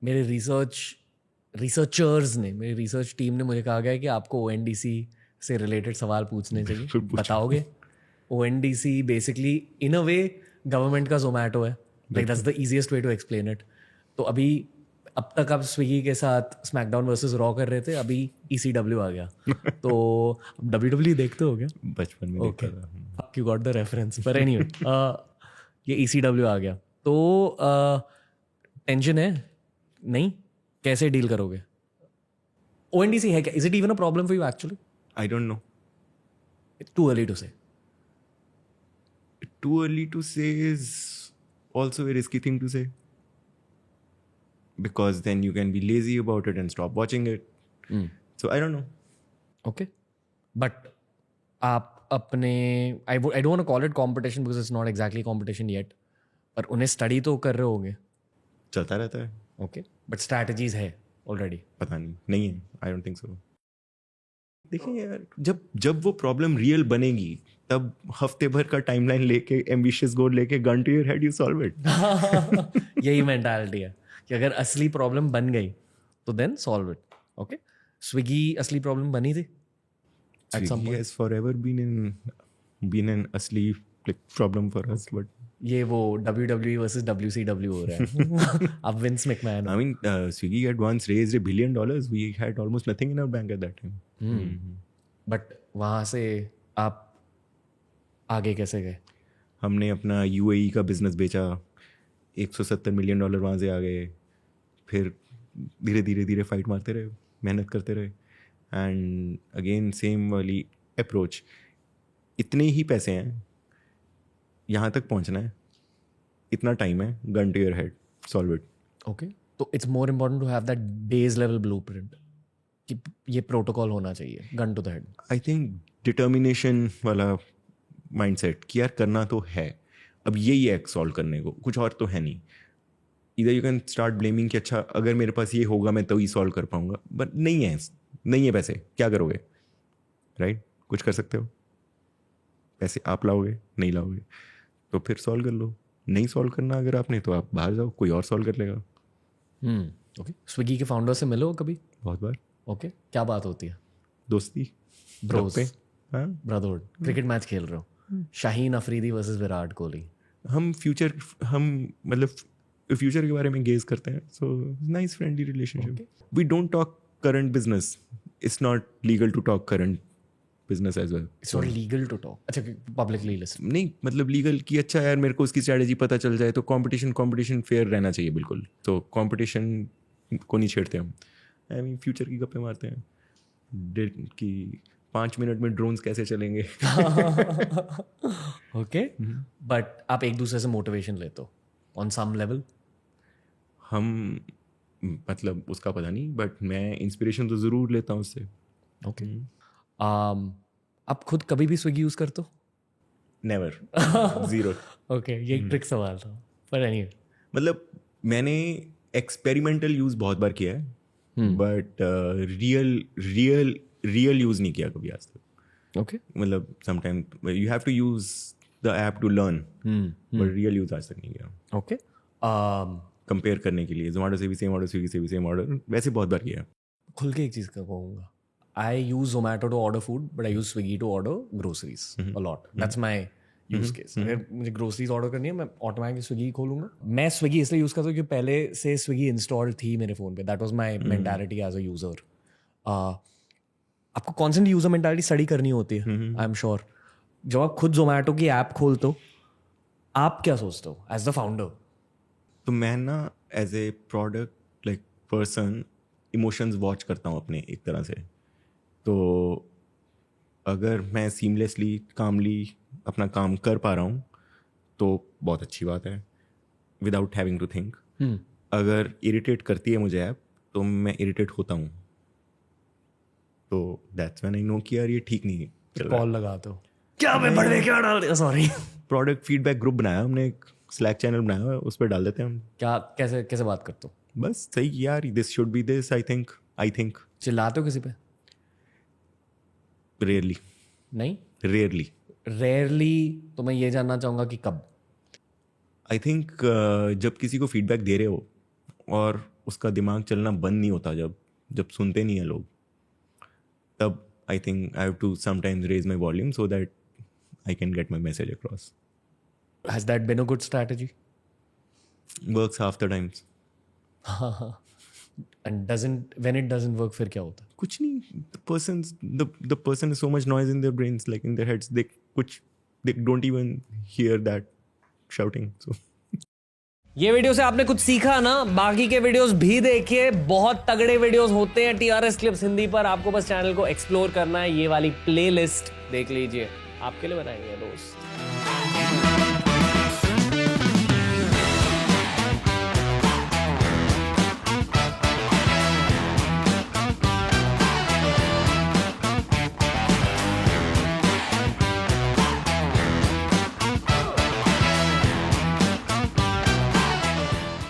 मेरे रिसर्चर्स ने, मेरी रिसर्च टीम ने मुझे कहा गया है कि आपको ओएनडीसी से रिलेटेड सवाल पूछने चाहिए। बिल्कुल पूछो। बताओगे? ONDC basically in a way government का जोमेटो है, like that's the easiest way to explain it. तो अभी अब तक आप स्विगी के साथ स्मैकडाउन वर्सेस रॉ कर रहे थे, अभी ईसीडब्ल्यू आ गया। तो डब्ल्यू देखते हो क्या? बचपन में ओके, देखता था। Fuck you got the reference, पर एनीवे ये ईसीडब्ल्यू आ गया तो टेंशन है नहीं, कैसे डील करोगे? ओएनडीसी है क्या? Is it even a problem for you actually? I don't know, it's too early to say. too early to say is also a risky thing to say, because then you can be lazy about it and stop watching it. So I don't know. Okay, but आप अपने I don't want to call it competition because it's not exactly competition yet, पर उन्हें study तो कर रहे होंगे। चलता रहता है। ओके, बट स्ट्रैटेजीज है ऑलरेडी। पता नहीं है, आई डोंट थिंक सो। देखिए यार, जब वो प्रॉब्लम रियल बनेगी तब हफ्ते भर का टाइमलाइन लेके, एम्बिशियस गोल लेके, gun to your head, you solve it. यही मेंटालिटी है कि अगर असली प्रॉब्लम बन गई तो then solve it. Okay, Swiggy असली प्रॉब्लम बनी थी at some Swiggy point? has forever been an asli problem for us, but ये वो WWE वर्सेस WCW हो रहा है। अब Vince McMahon I mean, Swiggy had once raised $1 billion. We had almost nothing in our bank at that time. But वहाँ से आप आगे कैसे गए? हमने अपना UAE का बिजनेस बेचा, $170 मिलियन वहाँ से आ गए। फिर धीरे धीरे धीरे फाइट मारते रहे, मेहनत करते रहे, एंड अगेन सेम वाली अप्रोच। इतने ही पैसे हैं, यहाँ तक पहुँचना है, इतना टाइम है, gun to your head, solve it. Okay, तो it's more important to have that base level blueprint कि ये प्रोटोकॉल होना चाहिए, gun to the head. I think determination वाला माइंडसेट कि यार करना तो है, अब यही है सॉल्व करने को, कुछ और तो है नहीं। इधर यू कैन स्टार्ट ब्लेमिंग कि अच्छा अगर मेरे पास ये होगा मैं तो ही सॉल्व कर पाऊंगा, बट नहीं है पैसे, क्या करोगे? राइट, कुछ कर सकते हो? पैसे आप लाओगे? नहीं लाओगे तो फिर सॉल्व कर लो। नहीं सॉल्व करना अगर आपने, तो आप बाहर जाओ, कोई और सॉल्व कर लेगा। ओके, स्विगी के फाउंडर से मिलो कभी? बहुत बार। ओके, क्या बात होती है? दोस्ती, ब्रोस, गप्पे, हाँ। ब्रदरहुड। क्रिकेट मैच खेल रहे हो, शाहीन अफरीदी वर्सेस विराट कोहली। हम मतलब फ्यूचर के बारे में गेज करते हैं, so nice friendly relationship. We don't talk current business, it's not legal to talk current business as well. It's not legal to talk. अच्छा, पब्लिकली लिस्ट नहीं, मतलब लीगल कि अच्छा यार मेरे को उसकी स्ट्रैटेजी पता चल जाए, तो कंपटीशन फेयर रहना चाहिए बिल्कुल। तो कंपटीशन को नहीं छेड़ते हम। आई मीन फ्यूचर की गप्पे मारते हैं कि 5 मिनट में ड्रोन्स कैसे चलेंगे। ओके, बट आप एक दूसरे से मोटिवेशन लेते हो ऑन सम लेवल? हम मतलब उसका पता नहीं, बट मैं इंस्पिरेशन तो ज़रूर लेता हूँ उससे। ओके, आप खुद कभी भी स्विगी यूज़ करते हो? Never, zero. ओके, ये एक ट्रिक सवाल था, पर एनीवे। मतलब मैंने एक्सपेरिमेंटल यूज़ बहुत बार किया है, बट रियल यूज़ नहीं किया कभी आज तक। ओके, मतलब sometime you have to use the app to learn, but real use आज तक नहीं किया। ओके, कंपेयर करने के लिए जोमेटो से भी सेम ऑर्डर, स्विगी से भी सेम ऑर्डर, वैसे बहुत बार किया। खुल के एक चीज़ का कहूँगा, I use Zomato to order food, but I use Swiggy to order groceries a lot. That's my use case. अगर मुझे ग्रोसरीज ऑर्डर करनी है, मैं ऑटोमेटिकली स्विगी खोलूंगा। मैं स्विगी इसलिए यूज़ करता हूँ क्योंकि पहले से स्विगी इंस्टॉल थी मेरे फ़ोन पे। That was my mentality as a user. आपको कॉन्सेंट यूज़र मेंटालिटी स्टडी करनी होती है, आई एम श्योर। जब आप खुद जोमेटो की ऐप खोलते हो, आप क्या सोचते हो एज द फाउंडर? तो मैं ना as a product like person emotions watch करता हूँ अपने एक तरह से। तो अगर मैं सीमलेसली कामली अपना काम कर पा रहा हूँ तो बहुत अच्छी बात है, विदाउट हैविंग टू थिंक। अगर इरिटेट करती है मुझे ऐप, तो मैं इरिटेट होता हूँ, तो दैट्स व्हेन आई नो कि यार ये ठीक नहीं चल रहा। कॉल लगाते हो, क्या मैं बड़े क्या डाल दिया, सॉरी। प्रोडक्ट फीडबैक ग्रुप बनाया हमने, एक स्लैक चैनल बनाया हुआ है, उस पर डाल देते हैं हम। क्या कैसे कैसे बात करते हो? बस सही यार, this should be this, I think. चिल्लाते हो किसी पे? रेयरली। नहीं, रेयरली। तो मैं ये जानना चाहूँगा कि कब? आई थिंक जब किसी को फीडबैक दे रहे हो और उसका दिमाग चलना बंद नहीं होता जब सुनते नहीं है लोग, तब I think I have to sometimes raise my volume so that I can get my message across. Has that been a good strategy? Works half the times. And when it doesn't work, फिर क्या होता है? कुछ नहीं, the person is so much noise in their brains, like in their heads, they don't even hear that shouting. So ये video से आपने कुछ सीखा ना? बाकी के वीडियोस भी देखिए, बहुत तगड़े वीडियोस होते हैं TRS क्लिप्स हिंदी पर. आपको बस चैनल को एक्सप्लोर करना है, ये वाली प्लेलिस्ट देख लीजिए, आपके लिए बनाएंगे दोस्त.